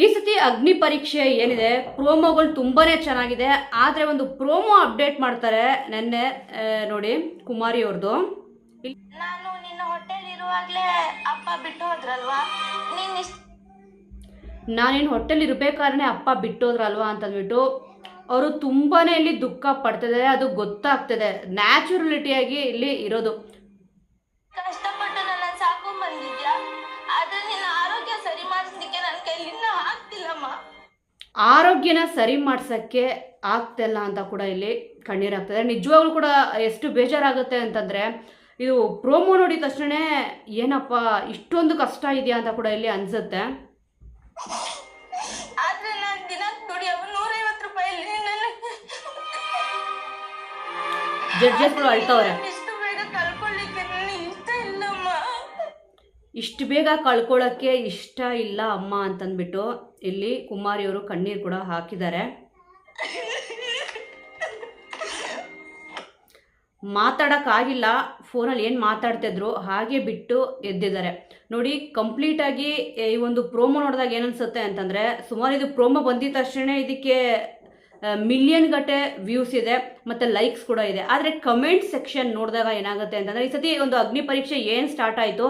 ಈ ಸತಿ ಅಗ್ನಿ ಪರೀಕ್ಷೆ ಏನಿದೆ ಪ್ರೋಮೋಗಳು ತುಂಬಾನೇ ಚೆನ್ನಾಗಿದೆ. ಆದ್ರೆ ಒಂದು ಪ್ರೋಮೋ ಅಪ್ಡೇಟ್ ಮಾಡ್ತಾರೆ ನೆನ್ನೆ ನೋಡಿ ಕುಮಾರಿ ಅವ್ರದ್ದು. ನಾನು ನಿನ್ನ ಹೊಟ್ಟೆಲಿ ಇರುವಾಗಲೇ ಅಪ್ಪ ಬಿಟ್ಟು ಹೋದ್ರಲ್ವಾ, ನಾನೇನು ಹೊಟ್ಟೆಲಿ ಇರಬೇಕಾದ್ರೆ ಅಪ್ಪ ಬಿಟ್ಟೋದ್ರಲ್ವಾ ಅಂತಂದ್ಬಿಟ್ಟು ಅವರು ತುಂಬಾನೇ ಇಲ್ಲಿ ದುಃಖ ಪಡ್ತಿದ್ದಾರೆ. ಅದು ಗೊತ್ತಾಗ್ತದೆ, ನ್ಯಾಚುರಲಿಟಿಯಾಗಿ ಇಲ್ಲಿ ಇರೋದು. ಕಷ್ಟಪಟ್ಟು ನನ್ನ ಸಾಕೊಂಡ್ ಬಂದಿದ್ಯಾ, ಆದ್ರೆ ನಿನ್ನ ಆರೋಗ್ಯ ಸರಿ ಮಾಡಿಸ್ಲಿಕ್ಕೆ ನನ್ನ ಕೈಲಿಂದ ಆಗ್ತಿಲ್ಲಮ್ಮ. ಆರೋಗ್ಯನ ಸರಿ ಮಾಡ್ಸಕ್ಕೆ ಆಗ್ತಿಲ್ಲ ಅಂತ ಕೂಡ ಇಲ್ಲಿ ಕಣ್ಣೀರಾಗ್ತದೆ. ನಿಜವಾಗ್ಲೂ ಕೂಡ ಎಷ್ಟು ಬೇಜಾರಾಗುತ್ತೆ ಅಂತಂದ್ರೆ ಇದು ಪ್ರೋಮೋ ನೋಡಿದ ತಕ್ಷಣ ಏನಪ್ಪ ಇಷ್ಟೊಂದು ಕಷ್ಟ ಇದೆಯಾ ಅಂತ ಕೂಡ ಇಲ್ಲಿ ಅನ್ಸುತ್ತೆ. ಆದ್ರೆ ನಾನು ದಿನಕ್ಕೆ ದುಡಿಯೋ 150 ರೂಪಾಯಲ್ಲಿ ಜಡ್ಜಸ್ಗಳು ಅಳ್ತವ್ರೆ. ಇಷ್ಟು ಬೇಗ ಕಳ್ಕೊಳ್ಳಿಕ್ಕೆ ನನಗೆ ಇಷ್ಟ ಇಲ್ಲಮ್ಮ. ಇಷ್ಟು ಬೇಗ ಕಳ್ಕೊಳ್ಳೋಕ್ಕೆ ಇಷ್ಟ ಇಲ್ಲ ಅಮ್ಮ ಅಂತಂದ್ಬಿಟ್ಟು ಇಲ್ಲಿ ಕುಮಾರಿಯವರು ಕಣ್ಣೀರು ಕೂಡ ಹಾಕಿದ್ದಾರೆ. ಮಾತಾಡೋಕ್ಕಾಗಿಲ್ಲ, ಫೋನಲ್ಲಿ ಏನು ಮಾತಾಡ್ತಿದ್ರು ಹಾಗೆ ಬಿಟ್ಟು ಎದ್ದಿದ್ದಾರೆ ನೋಡಿ. ಕಂಪ್ಲೀಟಾಗಿ ಈ ಒಂದು ಪ್ರೋಮೋ ನೋಡಿದಾಗ ಏನನ್ಸುತ್ತೆ ಅಂತಂದರೆ, ಸುಮಾರು ಇದು ಪ್ರೋಮೋ ಬಂದಿದ ತಕ್ಷಣ ಇದಕ್ಕೆ ಮಿಲಿಯನ್ ಗಟ್ಟೆ ವ್ಯೂಸ್ ಇದೆ ಮತ್ತು ಲೈಕ್ಸ್ ಕೂಡ ಇದೆ. ಆದರೆ ಕಮೆಂಟ್ ಸೆಕ್ಷನ್ ನೋಡಿದಾಗ ಏನಾಗುತ್ತೆ ಅಂತಂದರೆ, ಈ ಸತಿ ಒಂದು ಅಗ್ನಿ ಪರೀಕ್ಷೆ ಏನು ಸ್ಟಾರ್ಟ್ ಆಯಿತು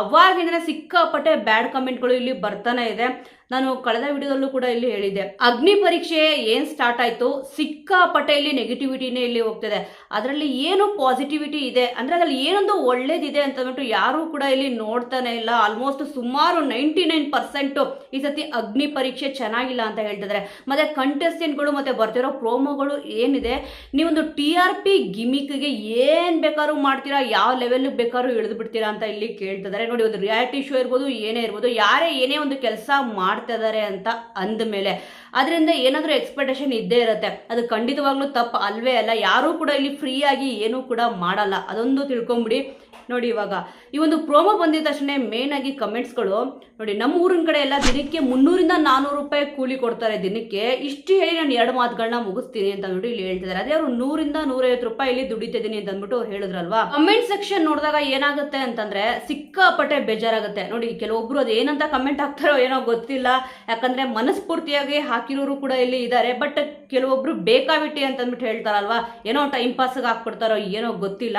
ಅವಾಗಿಂದನೇ ಸಿಕ್ಕಾಪಟ್ಟೆ ಬ್ಯಾಡ್ ಕಮೆಂಟ್ಗಳು ಇಲ್ಲಿ ಬರ್ತಾನೆ ಇದೆ. ನಾನು ಕಳೆದ ವಿಡಿಯೋದಲ್ಲೂ ಕೂಡ ಇಲ್ಲಿ ಹೇಳಿದ್ದೆ, ಅಗ್ನಿ ಪರೀಕ್ಷೆ ಏನು ಸ್ಟಾರ್ಟ್ ಆಯಿತು ಸಿಕ್ಕಾಪಟ್ಟೆ ಇಲ್ಲಿ ನೆಗೆಟಿವಿಟಿನೇ ಇಲ್ಲಿ ಹೋಗ್ತಿದೆ. ಅದರಲ್ಲಿ ಏನು ಪಾಸಿಟಿವಿಟಿ ಇದೆ ಅಂದರೆ ಅದರಲ್ಲಿ ಏನೊಂದು ಒಳ್ಳೇದಿದೆ ಅಂತಂದ್ಬಿಟ್ಟು ಯಾರೂ ಕೂಡ ಇಲ್ಲಿ ನೋಡ್ತಾನೆ ಇಲ್ಲ. ಆಲ್ಮೋಸ್ಟ್ ಸುಮಾರು 99% ಈ ಸತಿ ಅಗ್ನಿ ಪರೀಕ್ಷೆ ಚೆನ್ನಾಗಿಲ್ಲ ಅಂತ ಹೇಳ್ತಿದ್ದಾರೆ. ಮತ್ತು ಕಂಟೆಸ್ಟೆಂಟ್ಗಳು ಮತ್ತು ಬರ್ತಿರೋ ಪ್ರೋಮೋಗಳು ಏನಿದೆ, ನೀವೊಂದು TRP ಗಿಮಿಕ್ಗೆ ಏನು ಬೇಕಾದ್ರೂ ಮಾಡ್ತೀರಾ, ಯಾವ ಲೆವೆಲ್ಗೆ ಬೇಕಾದ್ರೂ ಇಳಿದು ಬಿಡ್ತೀರಾ ಅಂತ ಇಲ್ಲಿ ಕೇಳ್ತಿದ್ದಾರೆ ನೋಡಿ. ಒಂದು ರಿಯಾಲಿಟಿ ಶೋ ಇರ್ಬೋದು, ಏನೇ ಇರ್ಬೋದು, ಯಾರೇ ಏನೇ ಒಂದು ಕೆಲಸ ಮಾಡ್ತಿದ್ದಾರೆ ಅಂತ ಅಂದ ಮೇಲೆ ಅದರಿಂದ ಏನಾದರೂ ಎಕ್ಸ್ಪೆಕ್ಟೇಷನ್ ಇದ್ದೇ ಇರುತ್ತೆ. ಅದು ಖಂಡಿತವಾಗ್ಲೂ ತಪ್ಪು ಅಲ್ವೇ ಅಲ್ಲ. ಯಾರೂ ಕೂಡ ಇಲ್ಲಿ ಫ್ರೀಯಾಗಿ ಏನೂ ಕೂಡ ಮಾಡಲ್ಲ, ಅದೊಂದು ತಿಳ್ಕೊಂಬಿಡಿ ನೋಡಿ. ಇವಾಗ ಈ ಒಂದು ಪ್ರೋಮೋ ಬಂದಿದ ತಕ್ಷಣ ಮೇನ್ ಆಗಿ ಕಮೆಂಟ್ಸ್ಗಳು ನೋಡಿ, ನಮ್ಮ ಊರಿನ ಕಡೆ ಎಲ್ಲ ದಿನಕ್ಕೆ 300-400 ರೂಪಾಯಿ ಕೂಲಿ ಕೊಡ್ತಾರೆ ದಿನಕ್ಕೆ. ಇಷ್ಟು ಹೇಳಿ ನಾನು 2 ಮಾತುಗಳನ್ನ ಮುಗಿಸ್ತೀನಿ ಅಂತ ಅಂದ್ಬಿಟ್ಟು ಇಲ್ಲಿ ಹೇಳ್ತಿದ್ದಾರೆ. ಅದೇ ಅವರು 100-150 ರೂಪಾಯಿ ಇಲ್ಲಿ ದುಡಿತಿದ್ದೀನಿ ಅಂತ ಅಂದ್ಬಿಟ್ಟು ಅವ್ರು ಹೇಳಿದ್ರಲ್ವಾ. ಕಮೆಂಟ್ ಸೆಕ್ಷನ್ ನೋಡಿದಾಗ ಏನಾಗುತ್ತೆ ಅಂತಂದ್ರೆ ಸಿಕ್ಕಾಪಟ್ಟೆ ಬೇಜಾರಾಗುತ್ತೆ ನೋಡಿ. ಕೆಲವೊಬ್ರು ಅದು ಏನಂತ ಕಮೆಂಟ್ ಹಾಕ್ತಾರೋ ಏನೋ ಗೊತ್ತಿಲ್ಲ, ಯಾಕಂದ್ರೆ ಮನಸ್ಫೂರ್ತಿಯಾಗಿ ಹಾಕಿರೋರು ಕೂಡ ಇಲ್ಲಿ ಇದ್ದಾರೆ. ಬಟ್ ಕೆಲವೊಬ್ರು ಬೇಕಾಬಿಟ್ಟಿ ಅಂತ ಅಂದ್ಬಿಟ್ಟು ಹೇಳ್ತಾರಲ್ವಾ, ಏನೋ ಟೈಮ್ ಪಾಸ್ಗೆ ಹಾಕ್ಬಿಡ್ತಾರೋ ಏನೋ ಗೊತ್ತಿಲ್ಲ.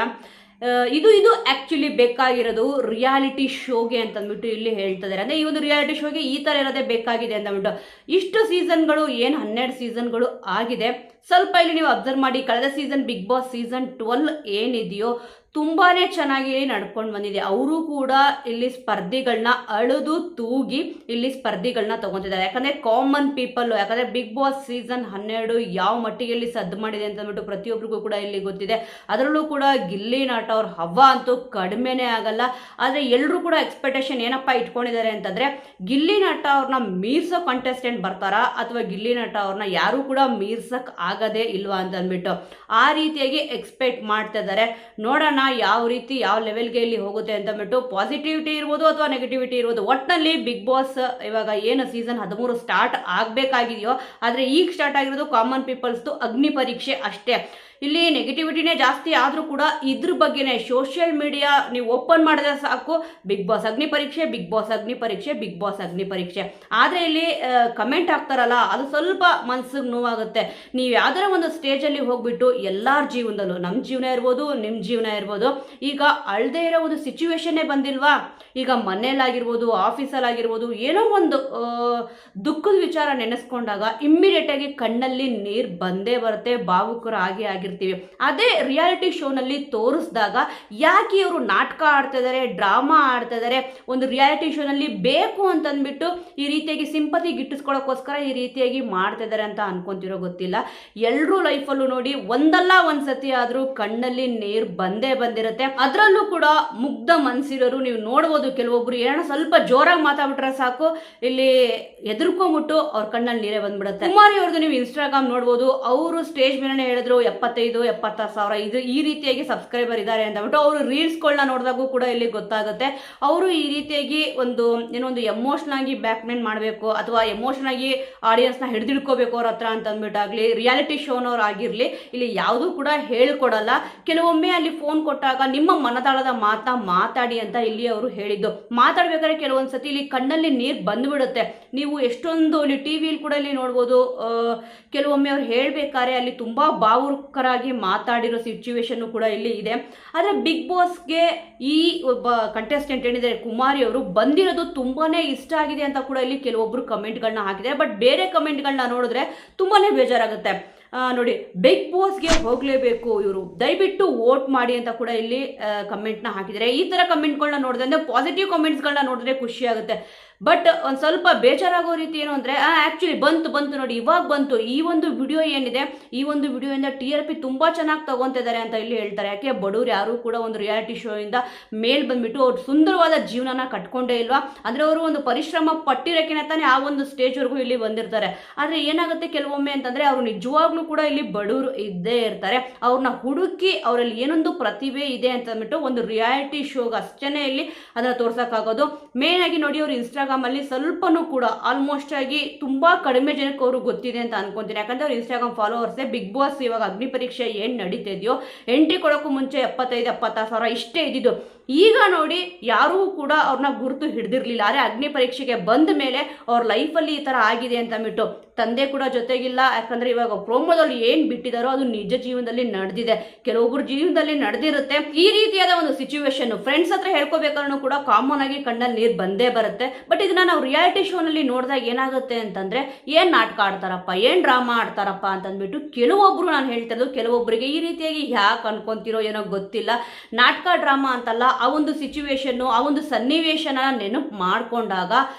ಇದು ಆ್ಯಕ್ಚುಲಿ ಬೇಕಾಗಿರೋದು ರಿಯಾಲಿಟಿ ಶೋಗೆ ಅಂತಂದ್ಬಿಟ್ಟು ಇಲ್ಲಿ ಹೇಳ್ತಿದ್ದಾರೆ. ಅಂದರೆ ಈ ಒಂದು ರಿಯಾಲಿಟಿ ಶೋಗೆ ಈ ಥರ ಇರೋದೇ ಬೇಕಾಗಿದೆ ಅಂತಂದ್ಬಿಟ್ಟು. ಇಷ್ಟು ಸೀಸನ್ಗಳು ಏನು 12 ಸೀಸನ್ಗಳು ಆಗಿದೆ. ಸ್ವಲ್ಪ ಇಲ್ಲಿ ನೀವು ಅಬ್ಸರ್ವ್ ಮಾಡಿ, ಕಳೆದ ಸೀಸನ್ ಬಿಗ್ ಬಾಸ್ ಸೀಸನ್ 12 ಏನಿದೆಯೋ ತುಂಬಾ ಚೆನ್ನಾಗಿ ನಡ್ಕೊಂಡು ಬಂದಿದೆ. ಅವರು ಕೂಡ ಇಲ್ಲಿ ಸ್ಪರ್ಧಿಗಳನ್ನ ಅಳುದು ತೂಗಿ ಇಲ್ಲಿ ಸ್ಪರ್ಧಿಗಳನ್ನ ತಗೊತಿದ್ದಾರೆ. ಯಾಕಂದರೆ ಕಾಮನ್ ಪೀಪಲ್, ಯಾಕಂದರೆ ಬಿಗ್ ಬಾಸ್ ಸೀಸನ್ 12 ಯಾವ ಮಟ್ಟಿಗೆ ಇಲ್ಲಿ ಸದ್ದು ಮಾಡಿದೆ ಅಂತಂದ್ಬಿಟ್ಟು ಪ್ರತಿಯೊಬ್ಬರಿಗೂ ಕೂಡ ಇಲ್ಲಿ ಗೊತ್ತಿದೆ. ಅದರಲ್ಲೂ ಕೂಡ ಗಿಲ್ಲಿ ನಟ ಅವ್ರ ಹವಾ ಅಂತೂ ಕಡಿಮೆನೇ ಆಗಲ್ಲ. ಆದರೆ ಎಲ್ಲರೂ ಕೂಡ ಎಕ್ಸ್ಪೆಕ್ಟೇಷನ್ ಏನಪ್ಪ ಇಟ್ಕೊಂಡಿದ್ದಾರೆ ಅಂತಂದರೆ, ಗಿಲ್ಲಿ ನಟ ಅವ್ರನ್ನ ಮೀರ್ಸೋ ಕಂಟೆಸ್ಟೆಂಟ್ ಬರ್ತಾರಾ ಅಥವಾ ಗಿಲ್ಲಿ ನಟ ಅವ್ರನ್ನ ಯಾರೂ ಕೂಡ ಮೀರ್ಸಕ್ ಆಗದೇ ಇಲ್ವಾ ಅಂತ ಅಂದ್ಬಿಟ್ಟು ಆ ರೀತಿಯಾಗಿ ಎಕ್ಸ್ಪೆಕ್ಟ್ ಮಾಡ್ತಾ ಇದ್ದಾರೆ. ನೋಡೋಣ ಯಾವ ರೀತಿ ಯಾವ ಲೆವೆಲ್ಗೆ ಇಲ್ಲಿ ಹೋಗುತ್ತೆ ಅಂತ ಅಂದ್ಬಿಟ್ಟು. ಪಾಸಿಟಿವಿಟಿ ಇರ್ಬೋದು ಅಥವಾ ನೆಗೆಟಿವಿಟಿ ಇರ್ಬೋದು, ಒಟ್ಟಿನಲ್ಲಿ ಬಿಗ್ ಬಾಸ್ ಇವಾಗ ಏನು ಸೀಸನ್ 13 ಸ್ಟಾರ್ಟ್ ಆಗಬೇಕಾಗಿದೆಯೋ, ಆದರೆ ಈಗ ಸ್ಟಾರ್ಟ್ ಆಗಿರೋದು ಕಾಮನ್ ಪೀಪಲ್ಸ್ದು ಅಗ್ನಿ ಪರೀಕ್ಷೆ ಅಷ್ಟೇ. ಇಲ್ಲಿ ನೆಗೆಟಿವಿಟಿನೇ ಜಾಸ್ತಿ ಆದರೂ ಕೂಡ ಇದ್ರ ಬಗ್ಗೆನೇ ಸೋಷಿಯಲ್ ಮೀಡಿಯಾ ನೀವು ಓಪನ್ ಮಾಡಿದ್ರೆ ಸಾಕು, ಬಿಗ್ ಬಾಸ್ ಅಗ್ನಿ ಪರೀಕ್ಷೆ, ಬಿಗ್ ಬಾಸ್ ಅಗ್ನಿ ಪರೀಕ್ಷೆ, ಬಿಗ್ ಬಾಸ್ ಅಗ್ನಿ ಪರೀಕ್ಷೆ. ಆದರೆ ಇಲ್ಲಿ ಕಮೆಂಟ್ ಹಾಕ್ತಾರಲ್ಲ, ಅದು ಸ್ವಲ್ಪ ಮನ್ಸಿಗೆ ನೋವಾಗುತ್ತೆ. ನೀವು ಯಾವ್ದಾರ ಒಂದು ಸ್ಟೇಜಲ್ಲಿ ಹೋಗ್ಬಿಟ್ಟು ಎಲ್ಲರ ಜೀವನದಲ್ಲೂ, ನಮ್ಮ ಜೀವನ ಇರ್ಬೋದು, ನಿಮ್ಮ ಜೀವನ ಇರ್ಬೋದು, ಈಗ ಅಳದೇ ಇರೋ ಒಂದು ಸಿಚುವೇಶನ್ನೇ ಬಂದಿಲ್ವಾ. ಈಗ ಮನೇಲಾಗಿರ್ಬೋದು, ಆಫೀಸಲ್ಲಾಗಿರ್ಬೋದು, ಏನೋ ಒಂದು ದುಃಖದ ವಿಚಾರ ನೆನೆಸ್ಕೊಂಡಾಗ ಇಮ್ಮಿಡಿಯೇಟಾಗಿ ಕಣ್ಣಲ್ಲಿ ನೀರು ಬಂದೇ ಬರುತ್ತೆ, ಭಾವುಕರ ಆಗಿರ್ತೀವಿ. ಅದೇ ರಿಯಾಲಿಟಿ ಶೋನಲ್ಲಿ ತೋರಿಸಿದಾಗ ಯಾಕೆ ಇವರು ನಾಟಕ ಆಡ್ತಿದ್ದಾರೆ, ಡ್ರಾಮಾ ಆಡ್ತಿದ್ದಾರೆ, ಒಂದು ರಿಯಾಲಿಟಿ ಶೋನಲ್ಲಿ ಬೇಕು ಅಂತಂದ್ಬಿಟ್ಟು ಈ ರೀತಿಯಾಗಿ ಸಿಂಪತಿ ಗಿಟ್ಟಿಸ್ಕೊಳ್ಳೋಕ್ಕೋಸ್ಕರ ಈ ರೀತಿಯಾಗಿ ಮಾಡ್ತಿದ್ದಾರೆ ಅಂತ ಅನ್ಕೊಂತಿರೋ ಗೊತ್ತಿಲ್ಲ. ಎಲ್ಲರೂ ಲೈಫಲ್ಲೂ ನೋಡಿ ಒಂದಲ್ಲ ಒಂದು ಸತಿ ಆದರೂ ಕಣ್ಣಲ್ಲಿ ನೀರು ಬಂದೇ ಬಂದಿರುತ್ತೆ. ಅದರಲ್ಲೂ ಕೂಡ ಮುಗ್ಧ ಮನಸ್ಸಿರೋರು ನೀವು ನೋಡ್ಬೋದು, ಕೆಲವೊಬ್ರು ಏನೋ ಸ್ವಲ್ಪ ಜೋರಾಗಿ ಮಾತಾಡ್ಬಿಟ್ರೆ ಸಾಕು ಇಲ್ಲಿ ಎದುರ್ಕೊಂಬಿಟ್ಟು ಅವ್ರ ಕಣ್ಣಲ್ಲಿ ನೀರೇ ಬಂದ್ಬಿಡುತ್ತೆ. ಕುಮಾರಿ ಅವ್ರದ್ದು ನೀವು ಇನ್ಸ್ಟಾಗ್ರಾಮ್ ನೋಡ್ಬೋದು, ಅವರು ಸ್ಟೇಜ್ ಮೇಲೆ ಹೇಳಿದ್ರು 75 75-76 ಇದು ಈ ರೀತಿಯಾಗಿ ಸಬ್ಸ್ಕ್ರೈಬರ್ ಇದ್ದಾರೆ ಅಂತ ಬಿಟ್ಟು ಅವರು ರೀಲ್ಸ್ಗಳನ್ನ ನೋಡಿದಾಗೂ ಕೂಡ ಇಲ್ಲಿ ಗೊತ್ತಾಗುತ್ತೆ. ಅವರು ಈ ರೀತಿಯಾಗಿ ಒಂದು ಎಮೋಷನಲ್ ಆಗಿ ಬ್ಯಾಕ್ಮೇನ್ ಮಾಡಬೇಕು ಅಥವಾ ಎಮೋಷನಲ್ ಆಗಿ ಆಡಿಯನ್ಸ್ನ ಹಿಡಿದಿಡ್ಕೋಬೇಕು ಅವ್ರ ಹತ್ರ ಅಂತ ಅಂದ್ಬಿಟ್ಟಾಗ್ಲಿ, ರಿಯಾಲಿಟಿ ಶೋನವ್ರು ಆಗಿರಲಿ, ಇಲ್ಲಿ ಯಾವುದೂ ಕೂಡ ಹೇಳ್ಕೊಡಲ್ಲ. ಕೆಲವೊಮ್ಮೆ ಅಲ್ಲಿ ಫೋನ್ ಕೊಟ್ಟಾಗ ನಿಮ್ಮ ಮನದಾಳದ ಮಾತಾಡಿ ಅಂತ ಇಲ್ಲಿ ಅವರು ಹೇಳಿದ್ದು. ಮಾತಾಡ್ಬೇಕಾದ್ರೆ ಕೆಲವೊಂದ್ಸತಿ ಇಲ್ಲಿ ಕಣ್ಣಲ್ಲಿ ನೀರು ಬಂದ್ಬಿಡುತ್ತೆ. ನೀವು ಎಷ್ಟೊಂದು ಇಲ್ಲಿ ಟಿವಿಯಲ್ಲಿ ಕೂಡ ಇಲ್ಲಿ ನೋಡ್ಬೋದು, ಕೆಲವೊಮ್ಮೆ ಅವ್ರು ಹೇಳ್ಬೇಕಾದ್ರೆ ಅಲ್ಲಿ ತುಂಬಾ ಭಾವುಕರಾಗಿ ಮಾತಾಡಿರೋ ಸಿಚುವೇಶನ್ ಕೂಡ ಇಲ್ಲಿ ಇದೆ. ಆದರೆ ಬಿಗ್ ಬಾಸ್ಗೆ ಈ ಒಬ್ಬ ಕಂಟೆಸ್ಟೆಂಟ್ ಏನಿದೆ ಕುಮಾರಿ ಅವರು ಬಂದಿರೋದು ತುಂಬಾನೇ ಇಷ್ಟ ಆಗಿದೆ ಅಂತ ಕೂಡ ಇಲ್ಲಿ ಕೆಲವೊಬ್ರು ಕಮೆಂಟ್ಗಳನ್ನ ಹಾಕಿದ್ದಾರೆ. ಬಟ್ ಬೇರೆ ಕಮೆಂಟ್ಗಳನ್ನ ನೋಡಿದ್ರೆ ತುಂಬಾನೇ ಬೇಜಾರಾಗುತ್ತೆ. ನೋಡಿ, ಬಿಗ್ ಬಾಸ್ಗೆ ಹೋಗಲೇಬೇಕು ಇವರು, ದಯವಿಟ್ಟು ವೋಟ್ ಮಾಡಿ ಅಂತ ಕೂಡ ಇಲ್ಲಿ ಕಮೆಂಟ್ನ ಹಾಕಿದ್ದಾರೆ. ಈ ಥರ ಕಮೆಂಟ್ಗಳನ್ನ ನೋಡಿದ್ರೆ ಅಂದರೆ ಪಾಸಿಟಿವ್ ಕಮೆಂಟ್ಸ್ಗಳನ್ನ ನೋಡಿದ್ರೆ ಖುಷಿ ಆಗುತ್ತೆ. ಬಟ್ ಒಂದು ಸ್ವಲ್ಪ ಬೇಜಾರಾಗೋ ರೀತಿ ಏನು ಅಂದರೆ ಆ್ಯಕ್ಚುಲಿ ಬಂತು ನೋಡಿ, ಇವಾಗ ಬಂತು. ಈ ಒಂದು ವಿಡಿಯೋ ಏನಿದೆ, ಈ ಒಂದು ವಿಡಿಯೋಯಿಂದ TRP ತುಂಬ ಚೆನ್ನಾಗಿ ತಗೊತಿದ್ದಾರೆ ಅಂತ ಇಲ್ಲಿ ಹೇಳ್ತಾರೆ. ಯಾಕೆ ಬಡವ್ರು ಯಾರು ಕೂಡ ಒಂದು ರಿಯಾಲಿಟಿ ಶೋ ಇಂದ ಮೇಲ್ ಬಂದ್ಬಿಟ್ಟು ಅವ್ರು ಸುಂದರವಾದ ಜೀವನನ ಕಟ್ಕೊಂಡೇ ಇಲ್ವಾ, ಅಂದರೆ ಅವರು ಒಂದು ಪರಿಶ್ರಮ ಪಟ್ಟಿರೋಕೆನೆ ತಾನೇ ಆ ಒಂದು ಸ್ಟೇಜ್ವರೆಗೂ ಇಲ್ಲಿ ಬಂದಿರ್ತಾರೆ. ಆದರೆ ಏನಾಗುತ್ತೆ ಕೆಲವೊಮ್ಮೆ ಅಂತಂದರೆ ಅವರು ನಿಜವಾಗ್ಲೂ ಕೂಡ ಇಲ್ಲಿ ಬಡವರು ಇದ್ದೇ ಇರ್ತಾರೆ. ಅವ್ರನ್ನ ಹುಡುಕಿ ಅವರಲ್ಲಿ ಏನೊಂದು ಪ್ರತಿಭೆ ಇದೆ ಅಂತ ಅಂದ್ಬಿಟ್ಟು ಒಂದು ರಿಯಾಲಿಟಿ ಶೋಗೆ ಅಷ್ಟೇ ಇಲ್ಲಿ ಅದನ್ನು ತೋರ್ಸೋಕ್ಕಾಗೋದು. ಮೇನ್ ಆಗಿ ನೋಡಿ, ಅವರು ಇನ್ಸ್ಟಾಗ್ರಾಮ್ ಅಲ್ಲಿ ಸ್ವಲ್ಪನೂ ಕೂಡ ಆಲ್ಮೋಸ್ಟ್ ಆಗಿ ತುಂಬಾ ಕಡಿಮೆ ಜನಕ್ಕೆ ಅವರು ಗೊತ್ತಿದೆ ಅಂತ ಅನ್ಕೊಂತೀನಿ. ಯಾಕಂದ್ರೆ ಅವ್ರ ಇನ್ಸ್ಟಾಗ್ರಾಮ್ ಫಾಲೋವರ್ಸೇ ಬಿಗ್ ಬಾಸ್ ಇವಾಗ ಅಗ್ನಿ ಪರೀಕ್ಷೆ ಏನ್ ನಡೀತಿದೆಯೋ ಎಂಟ್ರಿ ಕೊಡೋಕ್ಕೂ ಮುಂಚೆ 75-76 ಸಾವಿರ ಇಷ್ಟೇ ಇದ್ದಿದ್ದು. ಈಗ ನೋಡಿ, ಯಾರೂ ಕೂಡ ಅವ್ರನ್ನ ಗುರುತು ಹಿಡಿದಿರ್ಲಿಲ್ಲ. ಆದರೆ ಅಗ್ನಿ ಪರೀಕ್ಷೆಗೆ ಬಂದ ಮೇಲೆ ಅವ್ರ ಲೈಫಲ್ಲಿ ಈ ಥರ ಆಗಿದೆ ಅಂತ ಅಂದ್ಬಿಟ್ಟು ತಂದೆ ಕೂಡ ಜೊತೆಗಿಲ್ಲ. ಯಾಕಂದ್ರೆ ಇವಾಗ ಪ್ರೋಮೋದಲ್ಲಿ ಏನು ಬಿಟ್ಟಿದಾರೋ ಅದು ನಿಜ ಜೀವನದಲ್ಲಿ ನಡೆದಿದೆ, ಕೆಲವೊಬ್ಬರು ಜೀವನದಲ್ಲಿ ನಡೆದಿರುತ್ತೆ. ಈ ರೀತಿಯಾದ ಒಂದು ಸಿಚುವೇಶನ್ ಫ್ರೆಂಡ್ಸ್ ಹತ್ರ ಹೇಳ್ಕೋಬೇಕಾದ್ರೂ ಕೂಡ ಕಾಮನ್ ಆಗಿ ಕಣ್ಣಲ್ಲಿ ನೀರು ಬಂದೇ ಬರುತ್ತೆ. ಬಟ್ ಇದನ್ನ ನಾವು ರಿಯಾಲಿಟಿ ಶೋನಲ್ಲಿ ನೋಡಿದಾಗ ಏನಾಗುತ್ತೆ ಅಂತಂದ್ರೆ, ಏನು ನಾಟಕ ಆಡ್ತಾರಪ್ಪ, ಏನು ಡ್ರಾಮಾ ಆಡ್ತಾರಪ್ಪ ಅಂತಂದ್ಬಿಟ್ಟು ಕೆಲವೊಬ್ರು, ನಾನು ಹೇಳ್ತಾ ಇರೋದು ಕೆಲವೊಬ್ಬರಿಗೆ ಈ ರೀತಿಯಾಗಿ ಯಾಕೆ ಅನ್ಕೊಂತಿರೋ ಏನೋ ಗೊತ್ತಿಲ್ಲ. ನಾಟಕ ಡ್ರಾಮಾ ಅಂತಲ್ಲ, ಆ ಒಂದು ಸಿಚುವೇಶನ್ನು, ಆ ಒಂದು ಸನ್ನಿವೇಶನ ನೆನಪು ಮಾಡ್ಕೊಂಡಾಗ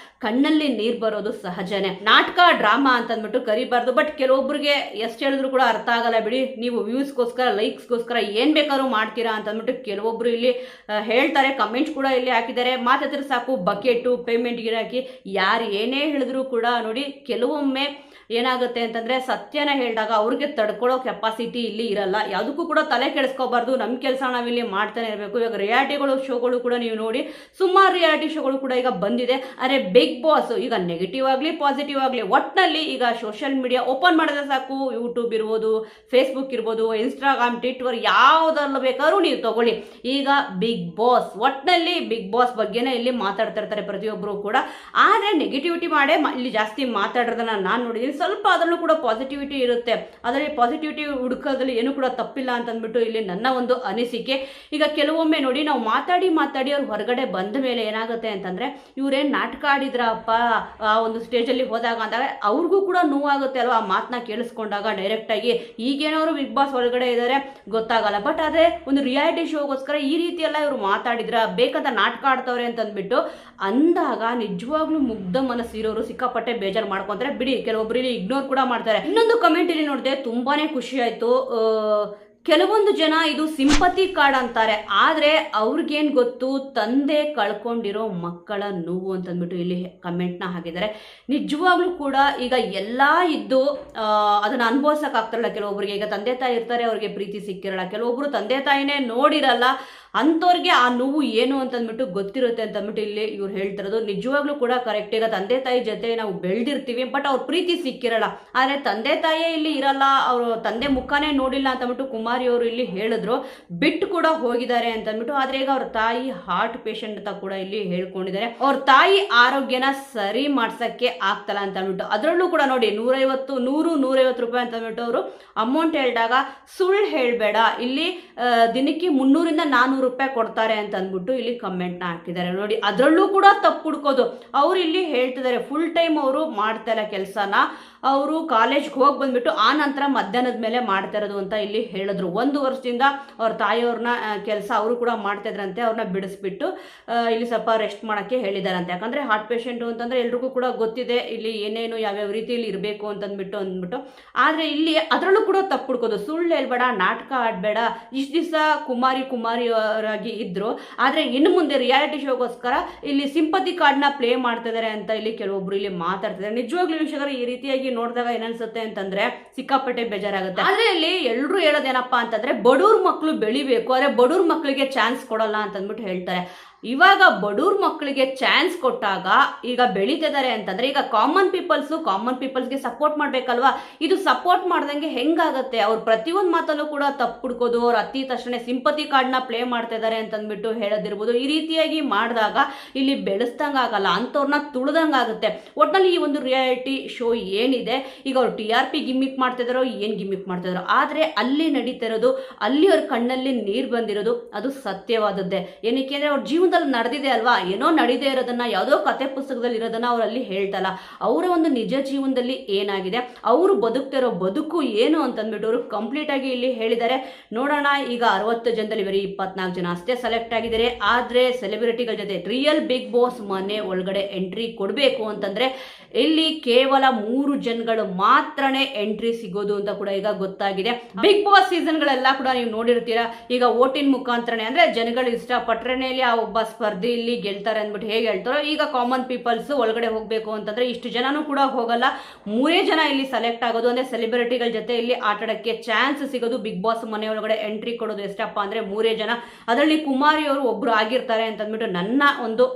ಕಣ್ಣಲ್ಲಿ ನೀರು ಬರೋದು ಸಹಜನೇ. ನಾಟಕ ಡ್ರಾಮಾ ಅಂತಂದ್ಬಿಟ್ಟು ಕರಿಬಾರ್ದು. ಬಟ್ ಕೆಲವೊಬ್ಬರಿಗೆ ಎಷ್ಟು ಹೇಳಿದ್ರು ಕೂಡ ಅರ್ಥ ಆಗಲ್ಲ ಬಿಡಿ. ನೀವು ವ್ಯೂಸ್ಗೋಸ್ಕರ, ಲೈಕ್ಸ್ಗೋಸ್ಕರ ಏನು ಬೇಕಾದ್ರೂ ಮಾಡ್ತೀರಾ ಅಂತಂದ್ಬಿಟ್ಟು ಕೆಲವೊಬ್ರು ಇಲ್ಲಿ ಹೇಳ್ತಾರೆ. ಕಮೆಂಟ್ಸ್ ಕೂಡ ಇಲ್ಲಿ ಹಾಕಿದ್ದಾರೆ. ಮಾತಾಡಿದ್ರೆ ಸಾಕು ಬಕೆಟು ಪೇಮೆಂಟ್ ಗಿರಾಕಿ, ಯಾರು ಏನೇ ಹೇಳಿದ್ರು ಕೂಡ ನೋಡಿ, ಕೆಲವೊಮ್ಮೆ ಏನಾಗುತ್ತೆ ಅಂತಂದರೆ ಸತ್ಯನ ಹೇಳಿದಾಗ ಅವ್ರಿಗೆ ತಡ್ಕೊಳ್ಳೋ ಕೆಪಾಸಿಟಿ ಇಲ್ಲಿ ಇರಲ್ಲ. ಯಾವುದಕ್ಕೂ ಕೂಡ ತಲೆ ಕೆಡಿಸ್ಕೋಬಾರ್ದು. ನಮ್ಮ ಕೆಲಸ ನಾವಿಲ್ಲಿ ಮಾಡ್ತಾನೆ ಇರಬೇಕು. ಇವಾಗ ರಿಯಾಲಿಟಿಗಳು ಶೋಗಳು ಕೂಡ ನೀವು ನೋಡಿ, ಸುಮಾರು ರಿಯಾಲಿಟಿ ಶೋಗಳು ಕೂಡ ಈಗ ಬಂದಿದೆ. ಆದರೆ ಬಿಗ್ ಬಾಸ್ ಈಗ ನೆಗೆಟಿವ್ ಆಗಲಿ ಪಾಸಿಟಿವ್ ಆಗಲಿ, ಒಟ್ಟಿನಲ್ಲಿ ಈಗ ಸೋಷಿಯಲ್ ಮೀಡಿಯಾ ಓಪನ್ ಮಾಡಿದ್ರೆ ಸಾಕು, ಯೂಟ್ಯೂಬ್ ಇರ್ಬೋದು, ಫೇಸ್ಬುಕ್ ಇರ್ಬೋದು, ಇನ್ಸ್ಟಾಗ್ರಾಮ್, ಟ್ವಿಟರ್, ಯಾವುದರಲ್ಲೂ ಬೇಕಾದ್ರೂ ನೀವು ತಗೊಳ್ಳಿ, ಈಗ ಬಿಗ್ ಬಾಸ್, ಒಟ್ಟಿನಲ್ಲಿ ಬಿಗ್ ಬಾಸ್ ಬಗ್ಗೆನೇ ಇಲ್ಲಿ ಮಾತಾಡ್ತಾ ಇರ್ತಾರೆ ಪ್ರತಿಯೊಬ್ಬರು ಕೂಡ. ಆದರೆ ನೆಗೆಟಿವಿಟಿ ಮಾಡೇ ಇಲ್ಲಿ ಜಾಸ್ತಿ ಮಾತಾಡೋದನ್ನ ನಾನು ನೋಡಿದ್ದೀನಿ. ಸ್ವಲ್ಪ ಅದರಲ್ಲೂ ಕೂಡ ಪಾಸಿಟಿವಿಟಿ ಇರುತ್ತೆ. ಅದರಲ್ಲಿ ಪಾಸಿಟಿವಿಟಿ ಹುಡುಕೋದ್ರಲ್ಲಿ ಏನು ಕೂಡ ತಪ್ಪಿಲ್ಲ ಅಂತಂದ್ಬಿಟ್ಟು ಇಲ್ಲಿ ನನ್ನ ಒಂದು ಅನಿಸಿಕೆ. ಈಗ ಕೆಲವೊಮ್ಮೆ ನೋಡಿ, ನಾವು ಮಾತಾಡಿ ಅವ್ರು ಹೊರಗಡೆ ಬಂದ ಮೇಲೆ ಏನಾಗುತ್ತೆ ಅಂತಂದರೆ, ಇವ್ರೇನು ನಾಟಕ ಆಡಿದ್ರಪ್ಪ ಆ ಒಂದು ಸ್ಟೇಜಲ್ಲಿ ಹೋದಾಗ ಅಂದಾಗ ಅವ್ರಿಗೂ ಕೂಡ ನೋವಾಗುತ್ತೆ ಅಲ್ವಾ, ಆ ಮಾತನ್ನ ಕೇಳಿಸ್ಕೊಂಡಾಗ ಡೈರೆಕ್ಟಾಗಿ. ಈಗೇನವರು ಬಿಗ್ ಬಾಸ್ ಒಳಗಡೆ ಇದ್ದಾರೆ ಗೊತ್ತಾಗಲ್ಲ. ಬಟ್ ಆದರೆ ಒಂದು ರಿಯಾಲಿಟಿ ಶೋಗೋಸ್ಕರ ಈ ರೀತಿ ಎಲ್ಲ ಇವರು ಮಾತಾಡಿದ್ರ, ಬೇಕಂತ ನಾಟಕ ಆಡ್ತವ್ರೆ ಅಂತಂದ್ಬಿಟ್ಟು ಅಂದಾಗ ನಿಜವಾಗ್ಲೂ ಮುಗ್ಧ ಮನಸ್ಸಿರೋರು ಸಿಕ್ಕಾಪಟ್ಟೆ ಬೇಜಾರು ಮಾಡ್ಕೊಂತಾರೆ ಬಿಡಿ. ಕೆಲವೊಬ್ರು ಇಲ್ಲಿ ಇಗ್ನೋರ್ ಕೂಡ ಮಾಡ್ತಾರೆ. ಇನ್ನೊಂದು ಕಮೆಂಟ್ ಇಲ್ಲಿ ನೋಡಿದೆ, ತುಂಬಾನೇ ಖುಷಿ ಆಯ್ತು. ಕೆಲವೊಂದು ಜನ ಇದು ಸಿಂಪತಿ ಕಾರ್ಡ್ ಅಂತಾರೆ, ಆದರೆ ಅವ್ರಿಗೇನು ಗೊತ್ತು ತಂದೆ ಕಳ್ಕೊಂಡಿರೋ ಮಕ್ಕಳ ನೋವು ಅಂತಂದ್ಬಿಟ್ಟು ಇಲ್ಲಿ ಕಮೆಂಟ್ನ ಹಾಕಿದ್ದಾರೆ. ನಿಜವಾಗ್ಲೂ ಕೂಡ ಈಗ ಎಲ್ಲ ಇದ್ದು ಅದನ್ನು ಅನುಭವಿಸೋಕ್ಕಾಗ್ತಾರಲ್ಲ ಕೆಲವೊಬ್ರಿಗೆ. ಈಗ ತಂದೆ ತಾಯಿ ಇರ್ತಾರೆ, ಅವ್ರಿಗೆ ಪ್ರೀತಿ ಸಿಕ್ಕಿರಲ್ಲ. ಕೆಲವೊಬ್ರು ತಂದೆ ತಾಯಿನೇ ನೋಡಿರಲ್ಲ, ಅಂಥವ್ರಿಗೆ ಆ ನೋವು ಏನು ಅಂತಂದ್ಬಿಟ್ಟು ಗೊತ್ತಿರುತ್ತೆ ಅಂತಂದ್ಬಿಟ್ಟು ಇಲ್ಲಿ ಇವ್ರು ಹೇಳ್ತಿರೋದು ನಿಜವಾಗ್ಲೂ ಕೂಡ ಕರೆಕ್ಟ್. ಈಗ ತಂದೆ ತಾಯಿ ಜೊತೆ ನಾವು ಬೆಳೆದಿರ್ತೀವಿ, ಬಟ್ ಅವ್ರ ಪ್ರೀತಿ ಸಿಕ್ಕಿರಲ್ಲ. ಆದರೆ ತಂದೆ ತಾಯಿಯೇ ಇಲ್ಲಿ ಇರಲ್ಲ, ಅವರು ತಂದೆ ಮುಖಾನೇ ನೋಡಿಲ್ಲ ಅಂತಂದ್ಬಿಟ್ಟು ಕುಮಾರಿ ಅವರು ಇಲ್ಲಿ ಹೇಳಿದ್ರು. ಬಿಟ್ಟು ಕೂಡ ಹೋಗಿದ್ದಾರೆ ಅಂತಂದ್ಬಿಟ್ಟು. ಆದರೆ ಈಗ ಅವ್ರ ತಾಯಿ ಹಾರ್ಟ್ ಪೇಷಂಟ್ ಅಂತ ಕೂಡ ಇಲ್ಲಿ ಹೇಳ್ಕೊಂಡಿದ್ದಾರೆ. ಅವ್ರ ತಾಯಿ ಆರೋಗ್ಯನ ಸರಿ ಮಾಡ್ಸಕ್ಕೆ ಆಗ್ತಲ್ಲ ಅಂತ ಅಂದ್ಬಿಟ್ಟು. ಅದರಲ್ಲೂ ಕೂಡ ನೋಡಿ, 150 ರೂಪಾಯಿ ಅಂತಂದ್ಬಿಟ್ಟು ಅವರು ಅಮೌಂಟ್ ಹೇಳಿದಾಗ ಸುಳ್ಳು ಹೇಳಬೇಡ, ಇಲ್ಲಿ ದಿನಕ್ಕೆ 300-400 ರೂಪಾಯಿ ಕೊಡ್ತಾರೆ ಅಂತ ಅಂದ್ಬಿಟ್ಟು ಇಲ್ಲಿ ಕಮೆಂಟ್ನ ಹಾಕಿದ್ದಾರೆ. ನೋಡಿ, ಅದರಲ್ಲೂ ಕೂಡ ತಪ್ಪು ಹುಡ್ಕೋದು. ಅವ್ರು ಇಲ್ಲಿ ಹೇಳ್ತಿದ್ದಾರೆ, ಫುಲ್ ಟೈಮ್ ಅವರು ಮಾಡ್ತಾ ಇಲ್ಲ ಕೆಲಸನ, ಅವರು ಕಾಲೇಜ್ಗೆ ಹೋಗಿ ಬಂದ್ಬಿಟ್ಟು ಆ ನಂತರ ಮಧ್ಯಾಹ್ನದ ಮೇಲೆ ಮಾಡ್ತಾ ಇರೋದು ಅಂತ ಇಲ್ಲಿ ಹೇಳಿದ್ರು. 1 ವರ್ಷದಿಂದ ಅವ್ರ ತಾಯಿಯವ್ರನ್ನ ಕೆಲಸ ಅವರು ಕೂಡ ಮಾಡ್ತಾ ಇದ್ರಂತೆ. ಅವ್ರನ್ನ ಬಿಡಿಸ್ಬಿಟ್ಟು ಇಲ್ಲಿ ಸ್ವಲ್ಪ ರೆಸ್ಟ್ ಮಾಡೋಕ್ಕೆ ಹೇಳಿದಾರಂತೆ. ಯಾಕಂದರೆ ಹಾರ್ಟ್ ಪೇಷಂಟು ಅಂತಂದರೆ ಎಲ್ರಿಗೂ ಕೂಡ ಗೊತ್ತಿದೆ ಇಲ್ಲಿ ಏನೇನು ಯಾವ್ಯಾವ ರೀತಿಯಲ್ಲಿ ಇರಬೇಕು ಅಂದ್ಬಿಟ್ಟು. ಆದರೆ ಇಲ್ಲಿ ಅದರಲ್ಲೂ ಕೂಡ ತಪ್ಪು ಹುಡ್ಕೋದು. ಸುಳ್ಳು ಹೇಳ್ಬೇಡ, ನಾಟಕ ಆಡಬೇಡ. ಇಷ್ಟು ದಿವಸ ಕುಮಾರಿಯವರಾಗಿ ಇದ್ರು, ಆದರೆ ಇನ್ನು ಮುಂದೆ ರಿಯಾಲಿಟಿ ಶೋಗೋಸ್ಕರ ಇಲ್ಲಿ ಸಿಂಪತಿ ಕಾರ್ಡ್ನ ಪ್ಲೇ ಮಾಡ್ತಿದ್ದಾರೆ ಅಂತ ಇಲ್ಲಿ ಕೆಲವೊಬ್ರು ಇಲ್ಲಿ ಮಾತಾಡ್ತಿದ್ದಾರೆ. ನಿಜವಾಗ್ಲೂ ವೀಕ್ಷಕರು ಈ ರೀತಿಯಾಗಿ ಇಲ್ಲಿ ನೋಡಿದಾಗ ಏನನ್ಸುತ್ತೆ ಅಂತಂದ್ರೆ ಸಿಕ್ಕಾಪಟ್ಟೆ ಬೇಜಾರಾಗುತ್ತೆ. ಆದ್ರೆ ಇಲ್ಲಿ ಎಲ್ರು ಹೇಳೋದೇನಪ್ಪಾ ಅಂತಂದ್ರೆ ಬಡವ್ರ ಮಕ್ಕಳು ಬೆಳಿಬೇಕು, ಆದ್ರೆ ಬಡವ್ರ ಮಕ್ಕಳಿಗೆ ಚಾನ್ಸ್ ಕೊಡಲ್ಲ ಅಂತಂದ್ಬಿಟ್ಟು ಹೇಳ್ತಾರೆ. ಇವಾಗ ಬಡವ್ರ ಮಕ್ಕಳಿಗೆ ಚಾನ್ಸ್ ಕೊಟ್ಟಾಗ ಈಗ ಬೆಳೀತಿದ್ದಾರೆ ಅಂತಂದ್ರೆ ಈಗ ಕಾಮನ್ ಪೀಪಲ್ಸ್ಗೆ ಸಪೋರ್ಟ್ ಮಾಡ್ಬೇಕಲ್ವಾ. ಇದು ಸಪೋರ್ಟ್ ಮಾಡ್ದಂಗೆ ಹೆಂಗಾಗತ್ತೆ? ಅವ್ರು ಪ್ರತಿಯೊಂದು ಮಾತಲ್ಲೂ ಕೂಡ ತಪ್ಪು ಹುಡ್ಕೋದು, ಅವ್ರು ಅತಿ ತಕ್ಷಣ ಸಿಂಪತಿ ಕಾರ್ಡ್ನ ಪ್ಲೇ ಮಾಡ್ತಾ ಇದ್ದಾರೆ ಅಂತಂದ್ಬಿಟ್ಟು ಹೇಳೋದಿರ್ಬೋದು. ಈ ರೀತಿಯಾಗಿ ಮಾಡಿದಾಗ ಇಲ್ಲಿ ಬೆಳೆಸ್ದಂಗಾಗಲ್ಲ, ಅಂಥವ್ರನ್ನ ತುಳಿದಂಗಾಗುತ್ತೆ. ಒಟ್ಟಿನಲ್ಲಿ ಈ ಒಂದು ರಿಯಾಲಿಟಿ ಶೋ ಏನಿದೆ, ಈಗ ಅವ್ರು TRP ಗಿಮ್ಮಿಕ್ ಮಾಡ್ತಿದಾರೋ ಏನು ಗಿಮ್ಮಿಕ್ ಮಾಡ್ತಿದಾರೋ, ಆದರೆ ಅಲ್ಲಿ ನಡೀತಿರೋದು, ಅಲ್ಲಿ ಅವ್ರ ಕಣ್ಣಲ್ಲಿ ನೀರು ಬಂದಿರೋದು ಅದು ಸತ್ಯವಾದದ್ದೇ. ಏನಕ್ಕೆ ಅಂದರೆ ಅವ್ರ ಜೀವನದಲ್ಲಿ ನಡೆದಿದೆ ಅಲ್ವಾ, ಏನೋ ನಡೀದೇ ಇರೋದನ್ನ, ಯಾವುದೋ ಕತೆ ಪುಸ್ತಕದಲ್ಲಿ ಇರೋದನ್ನ ಅವರಲ್ಲಿ ಹೇಳ್ತಲ್ಲ, ಅವರ ಒಂದು ನಿಜ ಜೀವನದಲ್ಲಿ ಏನಾಗಿದೆ, ಅವರು ಬದುಕ್ತಿರೋ ಬದುಕು ಏನು ಅಂತಂದ್ಬಿಟ್ಟು ಅವರು ಕಂಪ್ಲೀಟ್ ಆಗಿ ಇಲ್ಲಿ ಹೇಳಿದ್ದಾರೆ. ನೋಡೋಣ, ಈಗ 60 ಜನದಲ್ಲಿ ಬರೀ 24 ಜನ ಅಷ್ಟೇ ಸೆಲೆಕ್ಟ್ ಆಗಿದ್ದಾರೆ. ಆದರೆ ಸೆಲೆಬ್ರಿಟಿಗಳ ಜೊತೆ ರಿಯಲ್ ಬಿಗ್ ಬಾಸ್ ಮನೆ ಒಳಗಡೆ ಎಂಟ್ರಿ ಕೊಡಬೇಕು ಅಂತಂದ್ರೆ ಇಲ್ಲಿ ಕೇವಲ 3 ಜನಗಳು ಮಾತ್ರನೇ ಎಂಟ್ರಿ ಸಿಗೋದು ಅಂತ ಕೂಡ ಈಗ ಗೊತ್ತಾಗಿದೆ. ಬಿಗ್ ಬಾಸ್ ಸೀಸನ್ಗಳೆಲ್ಲ ಕೂಡ ನೀವು ನೋಡಿರ್ತೀರಾ, ಈಗ ಓಟಿನ ಮುಖಾಂತರನೇ, ಅಂದ್ರೆ ಜನಗಳು ಇಷ್ಟಪಟ್ರೇನೆ ಆ ಒಬ್ಬ ಸ್ಪರ್ಧಿ ಇಲ್ಲಿ ಗೆಲ್ತಾರೆ ಅಂದ್ಬಿಟ್ಟು ಹೇಗೆ ಹೇಳ್ತಾರೋ, ಈಗ ಕಾಮನ್ ಪೀಪಲ್ಸ್ ಒಳಗಡೆ ಹೋಗ್ಬೇಕು ಅಂತಂದ್ರೆ ಇಷ್ಟು ಜನನೂ ಕೂಡ ಹೋಗಲ್ಲ, 3 ಜನ ಇಲ್ಲಿ ಸೆಲೆಕ್ಟ್ ಆಗೋದು. ಅಂದ್ರೆ ಸೆಲೆಬ್ರಿಟಿಗಳ ಜೊತೆ ಇಲ್ಲಿ ಆಟಾಡಕ್ಕೆ ಚಾನ್ಸ್ ಸಿಗೋದು. ಬಿಗ್ ಬಾಸ್ ಮನೆ ಒಳಗಡೆ ಎಂಟ್ರಿ ಕೊಡೋದು ಎಷ್ಟಪ್ಪ ಅಂದ್ರೆ 3 ಜನ, ಅದರಲ್ಲಿ ಕುಮಾರಿ ಅವರು ಒಬ್ರು ಆಗಿರ್ತಾರೆ ಅಂತಂದ್ಬಿಟ್ಟು ನನ್ನ ಒಂದು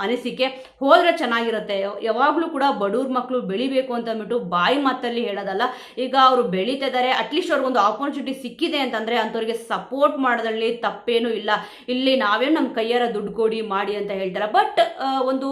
ಅನಿಸಿಕೆ. ಹೋದ್ರೆ ಚೆನ್ನಾಗಿರುತ್ತೆ. ಯಾವಾಗ್ಲೂ ಕೂಡ ಬಡವ್ರ ಮಕ್ಕಳು ಬೆಳಿಬೇಕು ಅಂತ ಅಂದ್ಬಿಟ್ಟು ಬಾಯಿ ಮಾತಲ್ಲಿ ಹೇಳೋದಲ್ಲ. ಈಗ ಅವರು ಬೆಳೀತಿದ್ದಾರೆ, ಅಟ್ಲೀಸ್ಟ್ ಅವ್ರಿಗೊಂದು ಆಪರ್ಚುನಿಟಿ ಸಿಕ್ಕಿದೆ ಅಂತಂದ್ರೆ ಅಂಥವ್ರಿಗೆ ಸಪೋರ್ಟ್ ಮಾಡೋದ್ರಲ್ಲಿ ತಪ್ಪೇನೂ ಇಲ್ಲ. ಇಲ್ಲಿ ನಾವೇ ನಮ್ಮ ಕೈಯಾರ ದುಡ್ಡು ಕೊಡಿ ಮಾಡಿ ಅಂತ ಹೇಳ್ತಾರೆ. ಬಟ್ ಒಂದು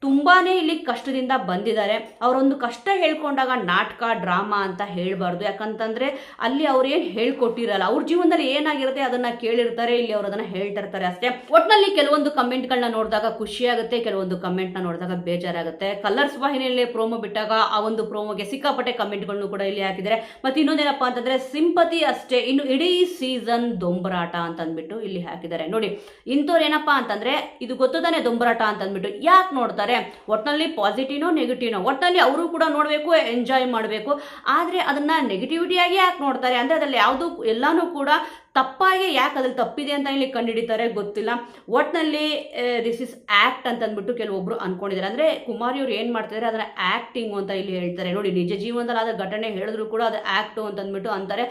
ತುಂಬಾನೇ ಇಲ್ಲಿ ಕಷ್ಟದಿಂದ ಬಂದಿದ್ದಾರೆ. ಅವರೊಂದು ಕಷ್ಟ ಹೇಳ್ಕೊಂಡಾಗ ನಾಟಕ ಡ್ರಾಮಾ ಅಂತ ಹೇಳ್ಬಾರ್ದು. ಯಾಕಂತಂದ್ರೆ ಅಲ್ಲಿ ಅವ್ರೇನು ಹೇಳ್ಕೊಟ್ಟಿರಲ್ಲ, ಅವ್ರ ಜೀವನದಲ್ಲಿ ಏನಾಗಿರುತ್ತೆ ಅದನ್ನ ಕೇಳಿರ್ತಾರೆ, ಇಲ್ಲಿ ಅವ್ರು ಅದನ್ನ ಹೇಳ್ತಿರ್ತಾರೆ ಅಷ್ಟೇ. ಒಟ್ನಲ್ಲಿ ಕೆಲವೊಂದು ಕಮೆಂಟ್ಗಳನ್ನ ನೋಡಿದಾಗ ಖುಷಿ ಆಗುತ್ತೆ, ಕೆಲವೊಂದು ಕಮೆಂಟ್ನ ನೋಡಿದಾಗ ಬೇಜಾರಾಗುತ್ತೆ. ಕಲರ್ಸ್ ವಾಹಿನಿಯಲ್ಲಿ ಪ್ರೋಮೋ ಬಿಟ್ಟಾಗ ಆ ಒಂದು ಪ್ರೋಮೋಗೆ ಸಿಕ್ಕಾಪಟ್ಟೆ ಕಮೆಂಟ್ಗಳನ್ನು ಕೂಡ ಇಲ್ಲಿ ಹಾಕಿದ್ದಾರೆ. ಮತ್ತೆ ಇನ್ನೊಂದೇನಪ್ಪ ಅಂತಂದ್ರೆ ಸಿಂಪತಿ ಅಷ್ಟೇ, ಇನ್ನು ಇಡೀ ಸೀಸನ್ ದೊಂಬರಾಟ ಅಂತ ಅಂದ್ಬಿಟ್ಟು ಇಲ್ಲಿ ಹಾಕಿದ್ದಾರೆ. ನೋಡಿ, ಇಂಥವ್ರು ಏನಪ್ಪಾ ಅಂತಂದ್ರೆ ಇದು ಗೊತ್ತದಾನೆ ದೊಂಬರಾಟ ಅಂತ ಅಂದ್ಬಿಟ್ಟು ಯಾಕೆ ನೋಡ್ತಾರೆ, ಒಟ್ಟಿನಲ್ಲಿ ಪಾಸಿಟಿವ್ನೋ ನೆಗೆಟಿವ್ನೋ ಒಟ್ಟಿನಲ್ಲಿ ಅವರು ಕೂಡ ನೋಡಬೇಕು, ಎಂಜಾಯ್ ಮಾಡಬೇಕು. ಆದರೆ ಅದನ್ನ ನೆಗೆಟಿವಿಟಿಯಾಗಿ ಯಾಕೆ ನೋಡ್ತಾರೆ ಅಂದ್ರೆ ಅದ್ರಲ್ಲಿ ಯಾವುದು ಎಲ್ಲಾನು ಕೂಡ ತಪ್ಪಾಗಿ ಯಾಕೆ ಅದ್ರಲ್ಲಿ ತಪ್ಪಿದೆ ಅಂತ ಇಲ್ಲಿ ಕಂಡುಹಿಡಿತಾರೆ ಗೊತ್ತಿಲ್ಲ. ಒಟ್ಟಿನಲ್ಲಿ ದಿಸ್ ಇಸ್ ಆಕ್ಟ್ ಅಂತ ಅಂದ್ಬಿಟ್ಟು ಕೆಲವೊಬ್ರು ಅನ್ಕೊಂಡಿದ್ದಾರೆ. ಅಂದ್ರೆ ಕುಮಾರಿ ಅವ್ರು ಏನ್ ಮಾಡ್ತಿದ್ದಾರೆ ಅದನ್ನ ಆಕ್ಟಿಂಗ್ ಅಂತ ಇಲ್ಲಿ ಹೇಳ್ತಾರೆ. ನೋಡಿ, ನಿಜ ಜೀವನದಲ್ಲಿ ಆದ ಘಟನೆ ಹೇಳಿದ್ರು ಕೂಡ ಅದು ಆಕ್ಟ್ ಅಂತ ಅಂದ್ಬಿಟ್ಟು ಅಂತಾರೆ.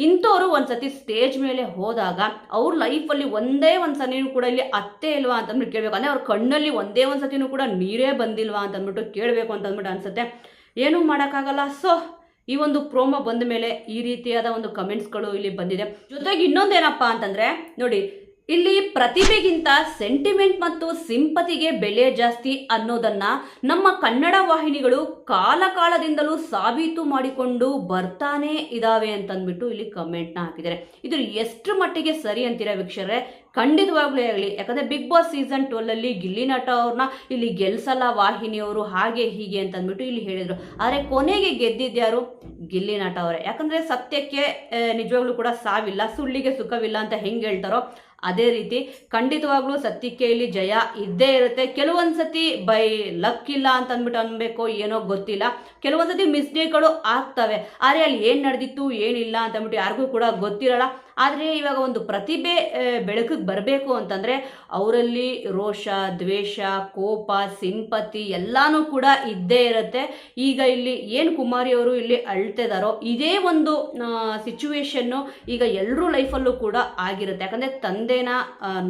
ಇಂಥವ್ರು ಒಂದ್ಸತಿ ಸ್ಟೇಜ್ ಮೇಲೆ ಹೋದಾಗ ಅವ್ರ ಲೈಫಲ್ಲಿ ಒಂದೇ ಒಂದು ಸನಿನೂ ಕೂಡ ಇಲ್ಲಿ ಅತ್ತೆ ಇಲ್ವಾ ಅಂತಂದ್ಬಿಟ್ಟು ಕೇಳಬೇಕು. ಅಂದರೆ ಅವ್ರ ಕಣ್ಣಲ್ಲಿ ಒಂದೇ ಒಂದು ಸತಿನೂ ಕೂಡ ನೀರೇ ಬಂದಿಲ್ವಾ ಅಂತಂದ್ಬಿಟ್ಟು ಕೇಳಬೇಕು ಅಂತಂದ್ಬಿಟ್ಟು ಅನ್ಸುತ್ತೆ. ಏನೂ ಮಾಡೋಕ್ಕಾಗಲ್ಲ. ಸೊ ಈ ಒಂದು ಪ್ರೋಮೋ ಬಂದ ಮೇಲೆ ಈ ರೀತಿಯಾದ ಒಂದು ಕಮೆಂಟ್ಸ್ಗಳು ಇಲ್ಲಿ ಬಂದಿದೆ. ಜೊತೆಗೆ ಇನ್ನೊಂದೇನಪ್ಪ ಅಂತಂದ್ರೆ ನೋಡಿ, ಇಲ್ಲಿ ಪ್ರತಿಭೆಗಿಂತ ಸೆಂಟಿಮೆಂಟ್ ಮತ್ತು ಸಿಂಪತಿಗೆ ಬೆಲೆ ಜಾಸ್ತಿ ಅನ್ನೋದನ್ನ ನಮ್ಮ ಕನ್ನಡ ವಾಹಿನಿಗಳು ಕಾಲದಿಂದಲೂ ಸಾಬೀತು ಮಾಡಿಕೊಂಡು ಬರ್ತಾನೆ ಇದಾವೆ ಅಂತಂದ್ಬಿಟ್ಟು ಇಲ್ಲಿ ಕಮೆಂಟ್ನ ಹಾಕಿದ್ದಾರೆ. ಇದು ಎಷ್ಟು ಮಟ್ಟಿಗೆ ಸರಿ ಅಂತೀರಾ ವೀಕ್ಷಕರೇ? ಖಂಡಿತವಾಗ್ಲೂ ಆಗಲಿ. ಯಾಕಂದ್ರೆ ಬಿಗ್ ಬಾಸ್ ಸೀಸನ್ 12 ಗಿಲ್ಲಿ ನಟ ಅವ್ರನ್ನ ಇಲ್ಲಿ ಗೆಲ್ಸಲ್ಲ ವಾಹಿನಿಯವರು, ಹಾಗೆ ಹೀಗೆ ಅಂತ ಅಂದ್ಬಿಟ್ಟು ಇಲ್ಲಿ ಹೇಳಿದ್ರು. ಆದರೆ ಕೊನೆಗೆ ಗೆದ್ದಿದ್ಯಾರು? ಗಿಲ್ಲಿ ನಟ ಅವರೇ. ಯಾಕಂದ್ರೆ ಸತ್ಯಕ್ಕೆ ನಿಜವಾಗ್ಲೂ ಕೂಡ ಸಾವಿಲ್ಲ, ಸುಳ್ಳಿಗೆ ಸುಖವಿಲ್ಲ ಅಂತ ಹೆಂಗೆ ಹೇಳ್ತಾರೋ ಅದೇ ರೀತಿ ಖಂಡಿತವಾಗ್ಲೂ ಸತ್ಯಕ್ಕೆ ಇಲ್ಲಿ ಜಯ ಇದ್ದೇ ಇರುತ್ತೆ. ಕೆಲವೊಂದ್ಸತಿ ಬೈ ಲಕ್ ಇಲ್ಲ ಅಂತ ಅಂದ್ಬಿಟ್ಟು ಅನ್ಬೇಕೋ ಏನೋ ಗೊತ್ತಿಲ್ಲ, ಕೆಲವೊಂದ್ಸತಿ ಮಿಸ್ಟೇಕ್ಗಳು ಆಗ್ತವೆ. ಆದರೆ ಅಲ್ಲಿ ಏನು ನಡೆದಿತ್ತು ಏನಿಲ್ಲ ಅಂತ ಅಂದ್ಬಿಟ್ಟು ಯಾರಿಗೂ ಕೂಡ ಗೊತ್ತಿರಲ್ಲ. ಆದರೆ ಇವಾಗ ಒಂದು ಪ್ರತಿಭೆ ಬೆಳಕಿಗೆ ಬರಬೇಕು ಅಂತಂದರೆ ಅವರಲ್ಲಿ ರೋಷ, ದ್ವೇಷ, ಕೋಪ, ಸಿಂಪತಿ ಎಲ್ಲಾನು ಕೂಡ ಇದ್ದೇ ಇರುತ್ತೆ. ಈಗ ಇಲ್ಲಿ ಏನು ಕುಮಾರಿ ಅವರು ಇಲ್ಲಿ ಅಳ್ತಿದಾರೋ ಇದೇ ಒಂದು ಸಿಚುವೇಶನ್ನು ಈಗ ಎಲ್ಲರೂ ಲೈಫಲ್ಲೂ ಕೂಡ ಆಗಿರುತ್ತೆ. ಯಾಕಂದರೆ ತಂದೆನ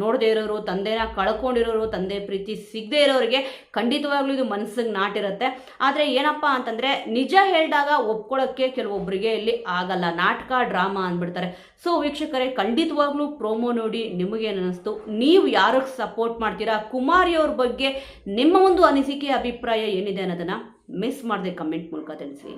ನೋಡದೇ ಇರೋರು, ತಂದೆನ ಕಳ್ಕೊಂಡಿರೋರು, ತಂದೆ ಪ್ರೀತಿ ಸಿಗದೆ ಇರೋರಿಗೆ ಖಂಡಿತವಾಗ್ಲೂ ಇದು ಮನಸ್ಸಿಗೆ ನಾಟಿರುತ್ತೆ. ಆದರೆ ಏನಪ್ಪ ಅಂತಂದರೆ ನಿಜ ಹೇಳಿದಾಗ ಒಪ್ಕೊಳ್ಳೋಕ್ಕೆ ಕೆಲವೊಬ್ಬರಿಗೆ ಇಲ್ಲಿ ಆಗಲ್ಲ, ನಾಟಕ ಡ್ರಾಮಾ ಅಂದ್ಬಿಡ್ತಾರೆ. ಸೊ ವೀಕ್ಷಕರೇ, ಖಂಡಿತವಾಗ್ಲೂ ಪ್ರೋಮೋ ನೋಡಿ ನಿಮಗೇನು ಅನ್ನಿಸ್ತು? ನೀವು ಯಾರಿಗೆ ಸಪೋರ್ಟ್ ಮಾಡ್ತೀರಾ? ಕುಮಾರಿ ಅವ್ರ ಬಗ್ಗೆ ನಿಮ್ಮ ಒಂದು ಅನಿಸಿಕೆ, ಅಭಿಪ್ರಾಯ ಏನಿದೆ ಅನ್ನೋದನ್ನು ಮಿಸ್ ಮಾಡದೆ ಕಮೆಂಟ್ ಮೂಲಕ ತಿಳಿಸಿ.